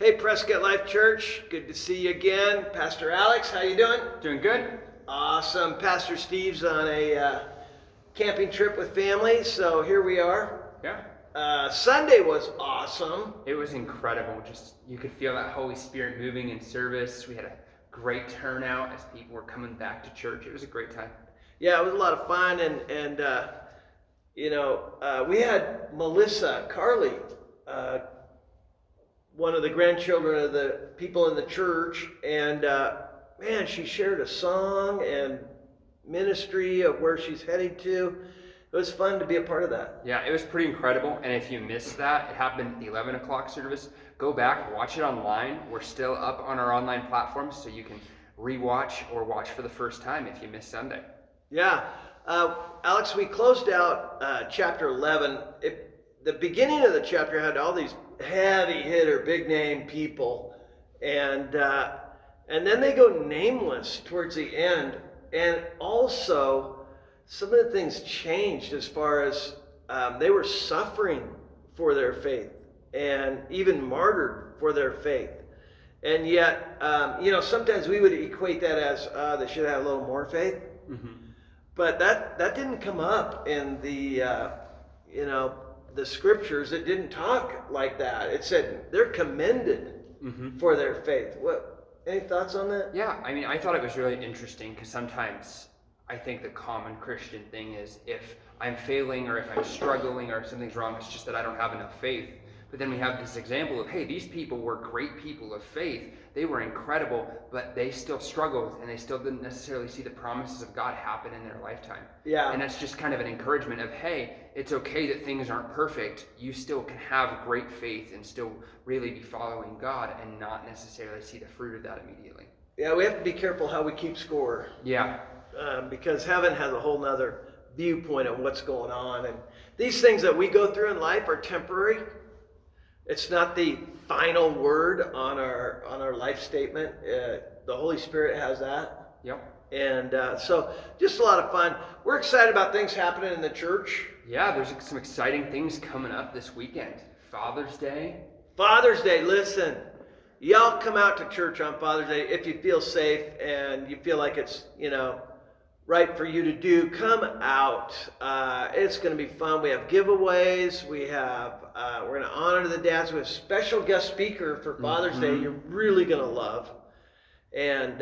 Hey, Prescott Life Church, good to see you again. Pastor Alex, how you doing? Doing good. Awesome. Pastor Steve's on a camping trip with family, so here we are. Yeah. Sunday was awesome. It was incredible. Just you could feel that Holy Spirit moving in service. We had a great turnout as people were coming back to church. It was a great time. Yeah, it was a lot of fun, and we had Melissa Carly, one of the grandchildren of the people in the church, and man, she shared a song and ministry of where she's heading to. It was fun to be a part of that. Yeah, it was pretty incredible. And if you missed that, it happened at the 11 o'clock service. Go back, watch it online. We're still up on our online platforms, so you can rewatch or watch for the first time if you missed Sunday. Yeah. Alex, we closed out chapter 11. The beginning of the chapter had all these heavy hitter, big name people, and then they go nameless towards the end. And also, some of the things changed as far as they were suffering for their faith and even martyred for their faith. And yet, sometimes we would equate that as they should have a little more faith. Mm-hmm. But that didn't come up in the scriptures. It didn't talk like that. It said they're commended for their faith. Any thoughts on that? Yeah, I mean, I thought it was really interesting because sometimes I think the common Christian thing is if I'm failing or if I'm struggling or if something's wrong, it's just that I don't have enough faith. But then we have this example of, hey, these people were great people of faith. They were incredible, but they still struggled and they still didn't necessarily see the promises of God happen in their lifetime. Yeah. And that's just kind of an encouragement of, hey, it's okay that things aren't perfect. You still can have great faith and still really be following God and not necessarily see the fruit of that immediately. Yeah, we have to be careful how we keep score. Yeah. Because heaven has a whole nother viewpoint of what's going on. And these things that we go through in life are temporary. It's not the final word on our life statement. The Holy Spirit has that. Yep. And so just a lot of fun. We're excited about things happening in the church. Yeah, there's some exciting things coming up this weekend. Father's Day. Father's Day, listen. Y'all come out to church on Father's Day if you feel safe and you feel like it's, right for you to do. Come out. It's going to be fun. We have giveaways. We're going to honor the dads. We have a special guest speaker for Father's Day you're really going to love. And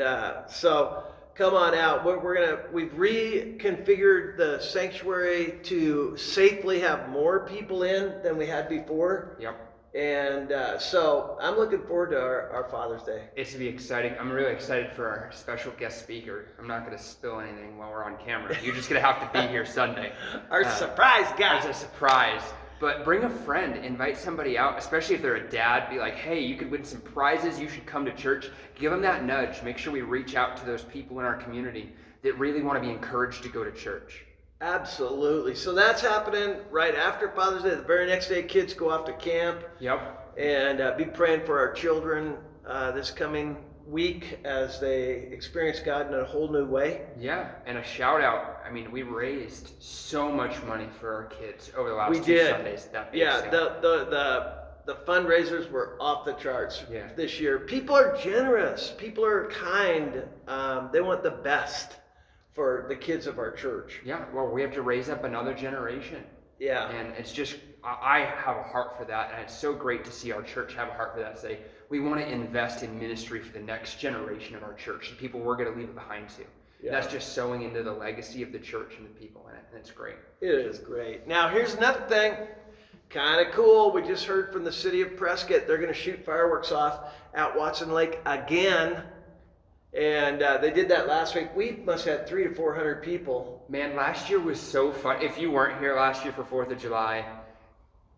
so come on out. We've reconfigured the sanctuary to safely have more people in than we had before. Yep. And so I'm looking forward to our Father's Day. It's going to be exciting. I'm really excited for our special guest speaker. I'm not going to spill anything while we're on camera. You're just going to have to be here Sunday. Our surprise guy. As a surprise. But bring a friend. Invite somebody out, especially if they're a dad. Be like, hey, you could win some prizes. You should come to church. Give them that nudge. Make sure we reach out to those people in our community that really want to be encouraged to go to church. Absolutely. So that's happening right after Father's Day. The very next day, kids go off to camp. Yep. And be praying for our children this coming week as they experience God in a whole new way. Yeah, and a shout out. I mean, we raised so much money for our kids over the last We two did. Sundays. The fundraisers were off the charts this year. People are generous. People are kind. They want the best for the kids of our church. Yeah, well, we have to raise up another generation. Yeah. And it's just, I have a heart for that, and it's so great to see our church have a heart for that. Say, we want to invest in ministry for the next generation of our church, the people we're going to leave it behind to. Yeah. That's just sowing into the legacy of the church and the people in it, and it's great. It is great. Now, here's another thing, kind of cool. We just heard from the city of Prescott. They're going to shoot fireworks off at Watson Lake again. And they did that last week. We must have had 300 to 400 people. Man, last year was so fun. If you weren't here last year for 4th of July,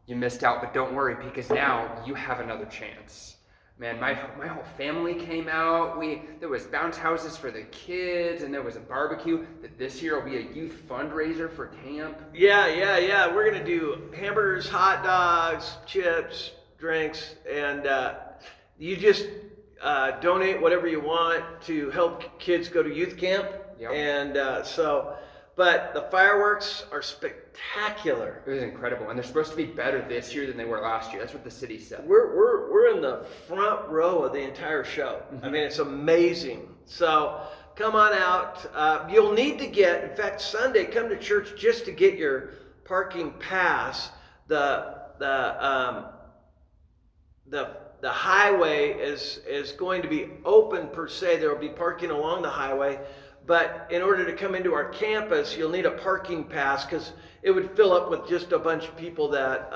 you missed out. But don't worry, because now you have another chance. Man, my whole family came out. There was bounce houses for the kids, and there was a barbecue. This year will be a youth fundraiser for camp. Yeah. We're going to do hamburgers, hot dogs, chips, drinks, and you just donate whatever you want to help kids go to youth camp. Yep. And but the fireworks are spectacular. It was incredible, and they're supposed to be better this year than they were last year. That's what the city said. We're in the front row of the entire show. I mean, it's amazing. So come on out. You'll need to get, in fact, Sunday, come to church just to get your parking pass. The highway is going to be open per se. There will be parking along the highway, but in order to come into our campus, you'll need a parking pass because it would fill up with just a bunch of people that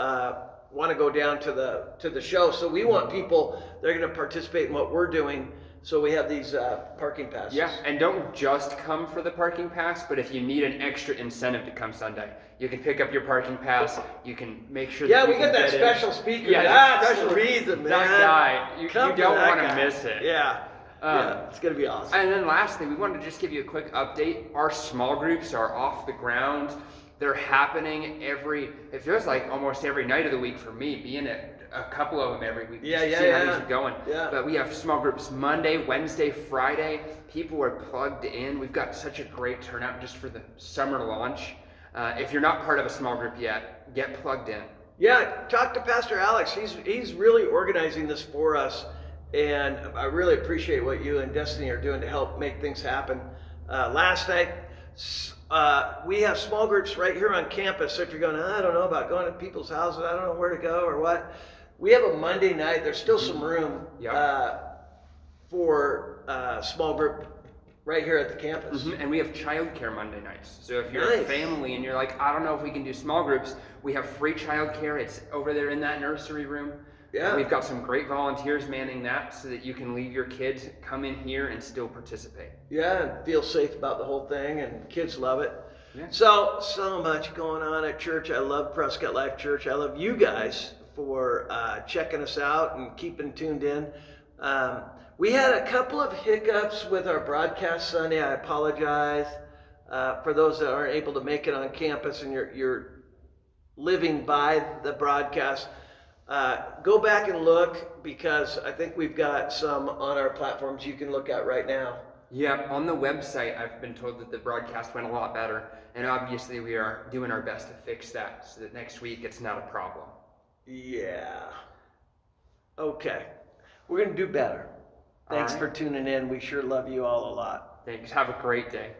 want to go down to the show. So we want people that are going to participate in what we're doing. So we have these parking passes. Yeah, and don't just come for the parking pass, but if you need an extra incentive to come Sunday, you can pick up your parking pass. You can make sure. Yeah, that we you got can that get special in. speaker. Yeah, That's special the reason, man. That guy, you Come don't to that want to guy. miss it. Yeah. Yeah, it's gonna be awesome. And then lastly, we wanted to just give you a quick update. Our small groups are off the ground. They're happening it feels like almost every night of the week for me, being at a couple of them every week. Yeah, just yeah, see yeah. how these are going. Yeah. But we have small groups Monday, Wednesday, Friday. People are plugged in. We've got such a great turnout just for the summer launch. If you're not part of a small group yet, get plugged in. Yeah, talk to Pastor Alex. He's really organizing this for us, and I really appreciate what you and Destiny are doing to help make things happen. Last night, we have small groups right here on campus. So if you're going, I don't know about going to people's houses, I don't know where to go or what. We have a Monday night. There's still some room for small group right here at the campus. And we have childcare Monday nights. So if you're Nice. a family and you're like, I don't know if we can do small groups, we have free childcare. It's over there in that nursery room. Yeah. We've got some great volunteers manning that so that you can leave your kids, come in here and still participate. Yeah, and feel safe about the whole thing, and kids love it. Yeah. So much going on at church. I love Prescott Life Church. I love you guys for checking us out and keeping tuned in. We had a couple of hiccups with our broadcast Sunday. I apologize for those that aren't able to make it on campus and you're living by the broadcast. Go back and look, because I think we've got some on our platforms you can look at right now. Yeah, on the website, I've been told that the broadcast went a lot better. And obviously we are doing our best to fix that so that next week it's not a problem. Yeah. Okay. We're going to do better. Thanks All for right. tuning in. We sure love you all a lot. Thanks. Have a great day.